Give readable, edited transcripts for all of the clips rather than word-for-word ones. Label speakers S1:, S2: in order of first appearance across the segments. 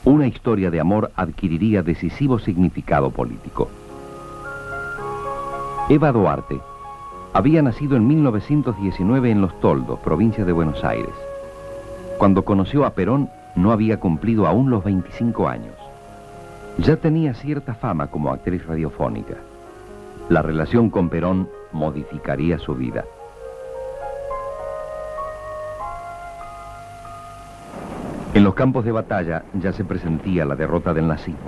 S1: una historia de amor adquiriría decisivo significado político. Eva Duarte había nacido en 1919 en Los Toldos, provincia de Buenos Aires. Cuando conoció a Perón, no había cumplido aún los 25 años. Ya tenía cierta fama como actriz radiofónica. La relación con Perón modificaría su vida. En los campos de batalla ya se presentía la derrota del nazismo.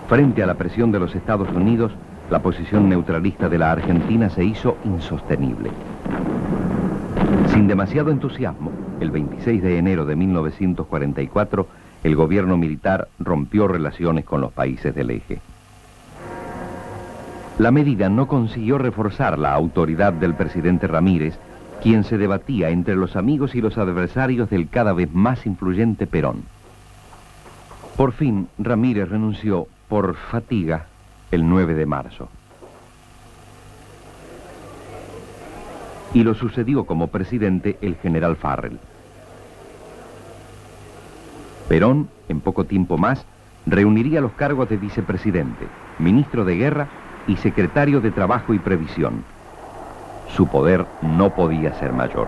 S1: Frente a la presión de los Estados Unidos, la posición neutralista de la Argentina se hizo insostenible. Sin demasiado entusiasmo, el 26 de enero de 1944, el gobierno militar rompió relaciones con los países del eje. La medida no consiguió reforzar la autoridad del presidente Ramírez, quien se debatía entre los amigos y los adversarios del cada vez más influyente Perón. Por fin, Ramírez renunció por fatiga el 9 de marzo. Y lo sucedió como presidente el general Farrell. Perón, en poco tiempo más, reuniría los cargos de vicepresidente, ministro de Guerra y secretario de Trabajo y Previsión. Su poder no podía ser mayor.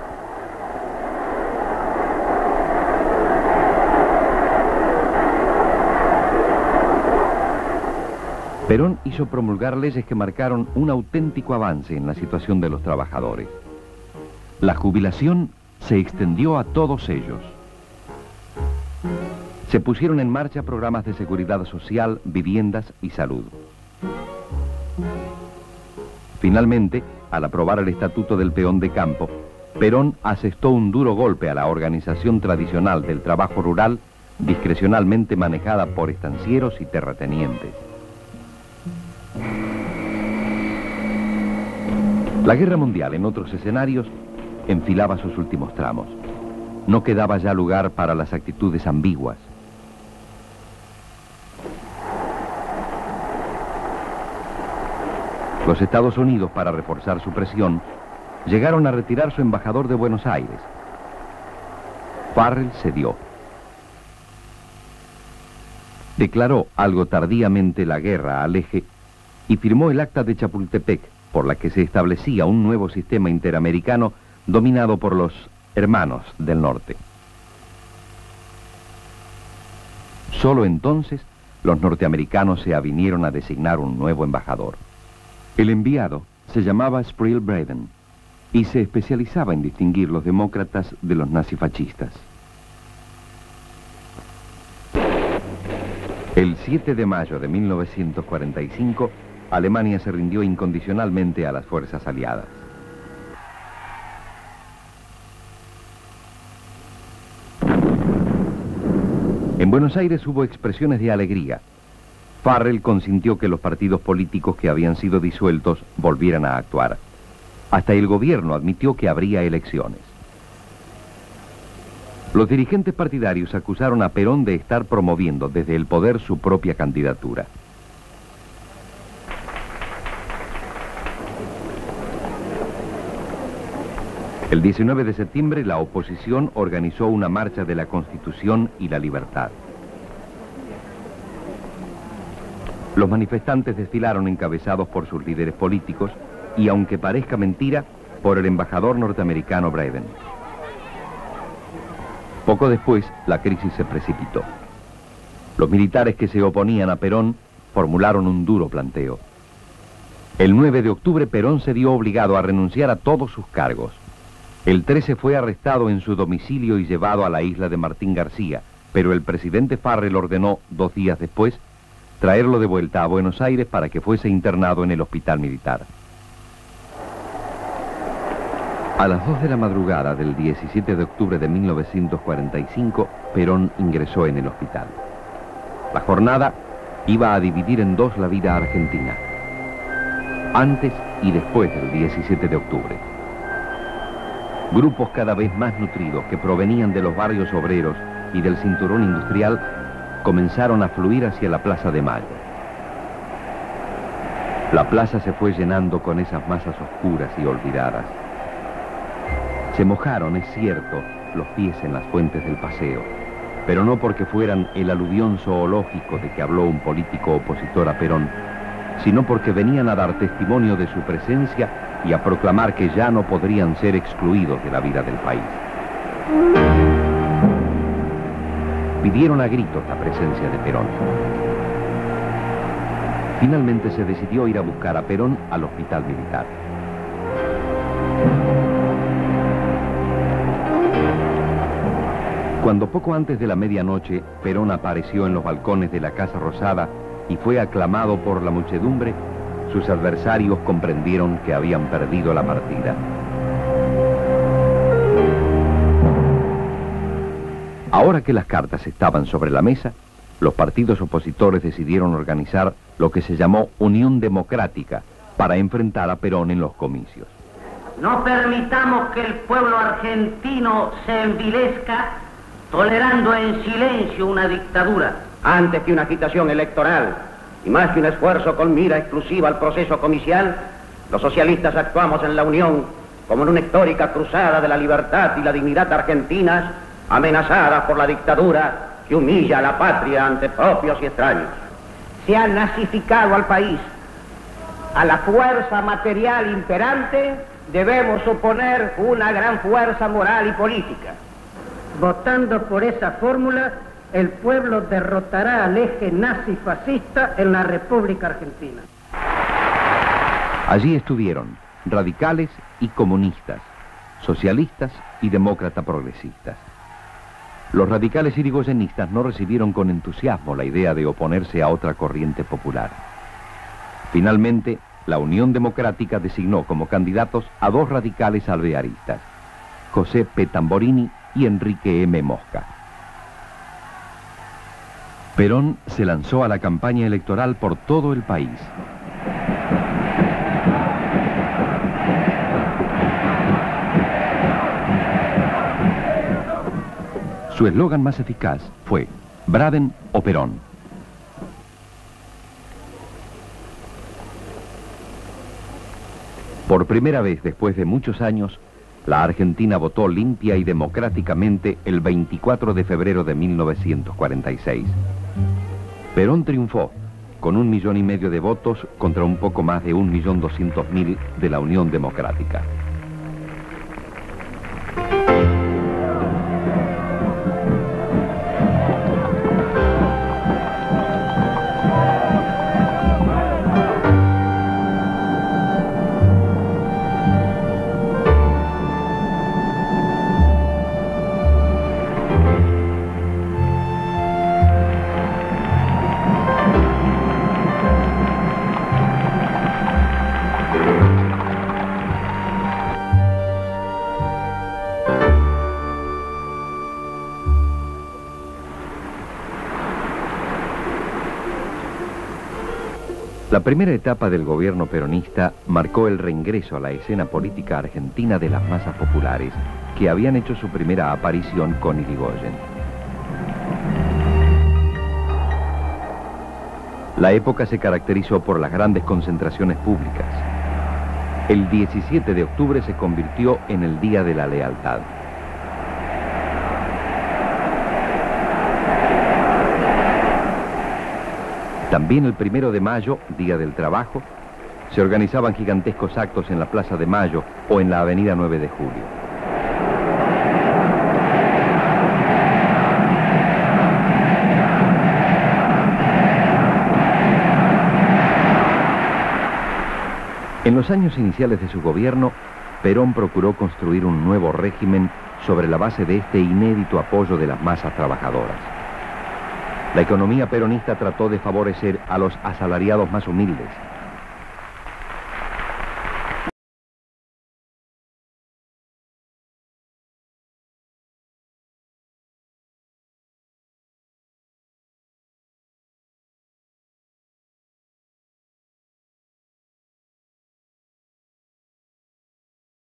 S1: Perón hizo promulgar leyes que marcaron un auténtico avance en la situación de los trabajadores. La jubilación se extendió a todos ellos. Se pusieron en marcha programas de seguridad social, viviendas y salud. Finalmente, al aprobar el Estatuto del Peón de Campo, Perón asestó un duro golpe a la organización tradicional del trabajo rural, discrecionalmente manejada por estancieros y terratenientes. La guerra mundial, en otros escenarios, enfilaba sus últimos tramos. No quedaba ya lugar para las actitudes ambiguas. Los Estados Unidos, para reforzar su presión, llegaron a retirar su embajador de Buenos Aires. Farrell cedió. Declaró algo tardíamente la guerra al eje y firmó el Acta de Chapultepec, por la que se establecía un nuevo sistema interamericano dominado por los hermanos del norte. Solo entonces los norteamericanos se avinieron a designar un nuevo embajador. El enviado se llamaba Sprill Braden y se especializaba en distinguir los demócratas de los nazifascistas. El 7 de mayo de 1945, Alemania se rindió incondicionalmente a las fuerzas aliadas. En Buenos Aires hubo expresiones de alegría. Farrell consintió que los partidos políticos que habían sido disueltos volvieran a actuar. Hasta el gobierno admitió que habría elecciones. Los dirigentes partidarios acusaron a Perón de estar promoviendo desde el poder su propia candidatura. El 19 de septiembre, la oposición organizó una marcha de la Constitución y la Libertad. Los manifestantes desfilaron encabezados por sus líderes políticos y, aunque parezca mentira, por el embajador norteamericano Braden. Poco después, la crisis se precipitó. Los militares que se oponían a Perón formularon un duro planteo. El 9 de octubre, Perón se vio obligado a renunciar a todos sus cargos. El 13 fue arrestado en su domicilio y llevado a la isla de Martín García, pero el presidente Farrell ordenó, 2 días después, traerlo de vuelta a Buenos Aires para que fuese internado en el hospital militar. A las 2 de la madrugada del 17 de octubre de 1945, Perón ingresó en el hospital. La jornada iba a dividir en dos la vida argentina, antes y después del 17 de octubre. Grupos cada vez más nutridos que provenían de los barrios obreros y del cinturón industrial comenzaron a fluir hacia la Plaza de Mayo. La plaza se fue llenando con esas masas oscuras y olvidadas. Se mojaron, es cierto, los pies en las fuentes del paseo, pero no porque fueran el aluvión zoológico de que habló un político opositor a Perón, sino porque venían a dar testimonio de su presencia y a proclamar que ya no podrían ser excluidos de la vida del país. Pidieron a gritos la presencia de Perón. Finalmente se decidió ir a buscar a Perón al hospital militar. Cuando poco antes de la medianoche, Perón apareció en los balcones de la Casa Rosada y fue aclamado por la muchedumbre, sus adversarios comprendieron que habían perdido la partida. Ahora que las cartas estaban sobre la mesa, los partidos opositores decidieron organizar lo que se llamó Unión Democrática para enfrentar a Perón en los comicios.
S2: No permitamos que el pueblo argentino se envilezca tolerando en silencio una dictadura.
S3: Antes que una agitación electoral y más que un esfuerzo con mira exclusiva al proceso comicial, los socialistas actuamos en la Unión como en una histórica cruzada de la libertad y la dignidad argentinas, amenazadas por la dictadura que humilla a la patria ante propios y extraños.
S2: Se ha nazificado al país. A la fuerza material imperante debemos oponer una gran fuerza moral y política. Votando por esa fórmula, el pueblo derrotará al eje nazi-fascista en la República Argentina.
S1: Allí estuvieron radicales y comunistas, socialistas y demócratas progresistas. Los radicales irigoyenistas no recibieron con entusiasmo la idea de oponerse a otra corriente popular. Finalmente, la Unión Democrática designó como candidatos a dos radicales alvearistas, José P. Tamborini y Enrique M. Mosca. Perón se lanzó a la campaña electoral por todo el país. Su eslogan más eficaz fue «Braden o Perón». Por primera vez después de muchos años, la Argentina votó limpia y democráticamente el 24 de febrero de 1946. Perón triunfó con 1,5 millones de votos contra un poco más de 1.200.000 de la Unión Democrática. La primera etapa del gobierno peronista marcó el reingreso a la escena política argentina de las masas populares que habían hecho su primera aparición con Irigoyen. La época se caracterizó por las grandes concentraciones públicas. El 17 de octubre se convirtió en el Día de la Lealtad. También el 1 de mayo, Día del Trabajo, se organizaban gigantescos actos en la Plaza de Mayo o en la Avenida 9 de Julio. En los años iniciales de su gobierno, Perón procuró construir un nuevo régimen sobre la base de este inédito apoyo de las masas trabajadoras. La economía peronista trató de favorecer a los asalariados más humildes,